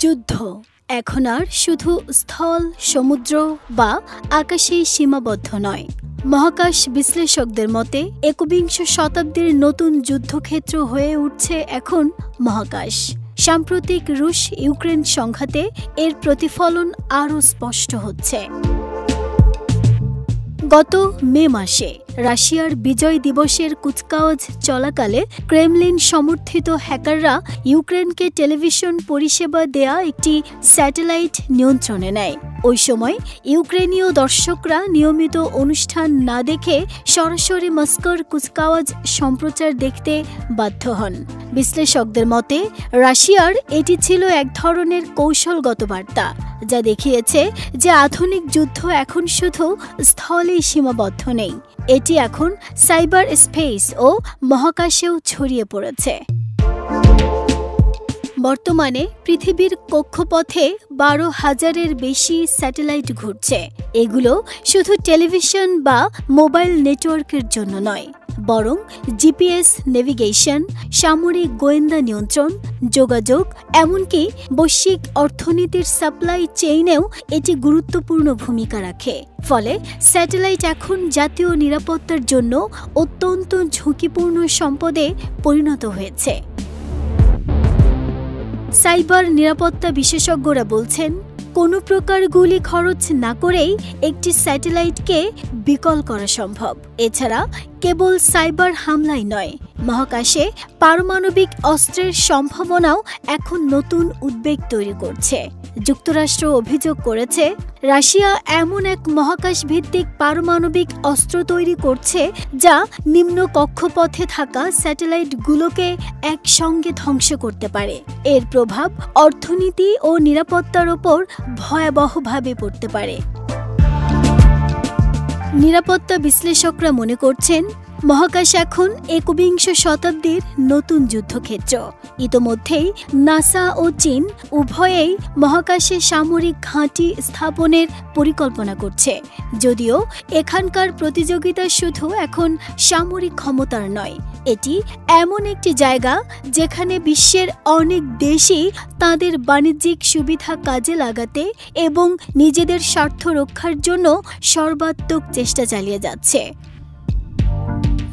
যুদ্ধ এখন আর শুধু স্থল, সমুদ্র বা আকাশেই সীমাবদ্ধ নয়। মহাকাশ বিশ্লেষকদের মতে একবিংশ শতাব্দীর নতুন যুদ্ধক্ষেত্র হয়ে উঠছে এখন মহাকাশ। সাম্প্রতিক রুশ ইউক্রেন সংঘাতে এর প্রতিফলন আরও স্পষ্ট হচ্ছে। গত মে মাসে রাশিয়ার বিজয় দিবসের কুচকাওয়াজ চলাকালে ক্রেমলিন সমর্থিত হ্যাকাররা ইউক্রেনকে টেলিভিশন পরিষেবা দেয়া একটি স্যাটেলাইট নিয়ন্ত্রণে নেয়। ওই সময় ইউক্রেনীয় দর্শকরা নিয়মিত অনুষ্ঠান না দেখে সরাসরি মস্কোর কুচকাওয়াজ সম্প্রচার দেখতে বাধ্য হন। বিশ্লেষকদের মতে রাশিয়ার এটি ছিল এক ধরনের কৌশলগত বার্তা, যা দেখিয়েছে যে আধুনিক যুদ্ধ এখন শুধু স্থলেই সীমাবদ্ধ নেই, এটি এখন সাইবার স্পেস ও মহাকাশেও ছড়িয়ে পড়েছে। বর্তমানে পৃথিবীর কক্ষপথে 12,000-এর বেশি স্যাটেলাইট ঘুরছে। এগুলো শুধু টেলিভিশন বা মোবাইল নেটওয়ার্কের জন্য নয়, বরং জিপিএস নেভিগেশন, সামরিক গোয়েন্দা নিয়ন্ত্রণ, যোগাযোগ, এমনকি বৈশ্বিক অর্থনীতির সাপ্লাই চেইনেও এটি গুরুত্বপূর্ণ ভূমিকা রাখে। ফলে স্যাটেলাইট এখন জাতীয় নিরাপত্তার জন্য অত্যন্ত ঝুঁকিপূর্ণ সম্পদে পরিণত হয়েছে। সাইবার নিরাপত্তা বিশেষজ্ঞরা বলছেন, কোনো প্রকার গুলি খরচ না করেই একটি স্যাটেলাইটকে বিকল করা সম্ভব। এছাড়া কেবল সাইবার হামলাই নয়, মহাকাশে পারমাণবিক অস্ত্রের সম্ভাবনাও এখন নতুন উদ্বেগ তৈরি করছে। যুক্তরাষ্ট্র অভিযোগ করেছে, রাশিয়া এমন এক মহাকাশ ভিত্তিক পারমাণবিক অস্ত্র তৈরি করছে যা নিম্ন কক্ষপথে থাকা স্যাটেলাইটগুলোকে একসঙ্গে ধ্বংস করতে পারে। এর প্রভাব অর্থনীতি ও নিরাপত্তার ওপর ভয়াবহভাবে পড়তে পারে। নিরাপত্তা বিশ্লেষকরা মনে করছেন, মহাকাশ এখন একবিংশ শতাব্দীর নতুন যুদ্ধক্ষেত্র। ইতোমধ্যেই নাসা ও চীন উভয়েই মহাকাশে সামরিক ঘাঁটি স্থাপনের পরিকল্পনা করছে। যদিও এখানকার প্রতিযোগিতা শুধু এখন সামরিক ক্ষমতার নয়, এটি এমন একটি জায়গা যেখানে বিশ্বের অনেক দেশই তাদের বাণিজ্যিক সুবিধা কাজে লাগাতে এবং নিজেদের স্বার্থ রক্ষার জন্য সর্বাত্মক চেষ্টা চালিয়ে যাচ্ছে।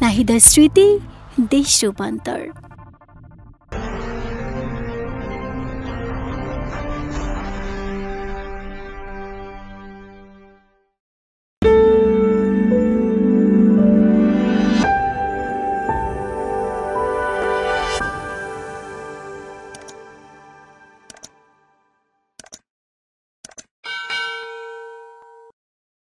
নাহিদা স্মৃতি, দেশ রূপান্তর।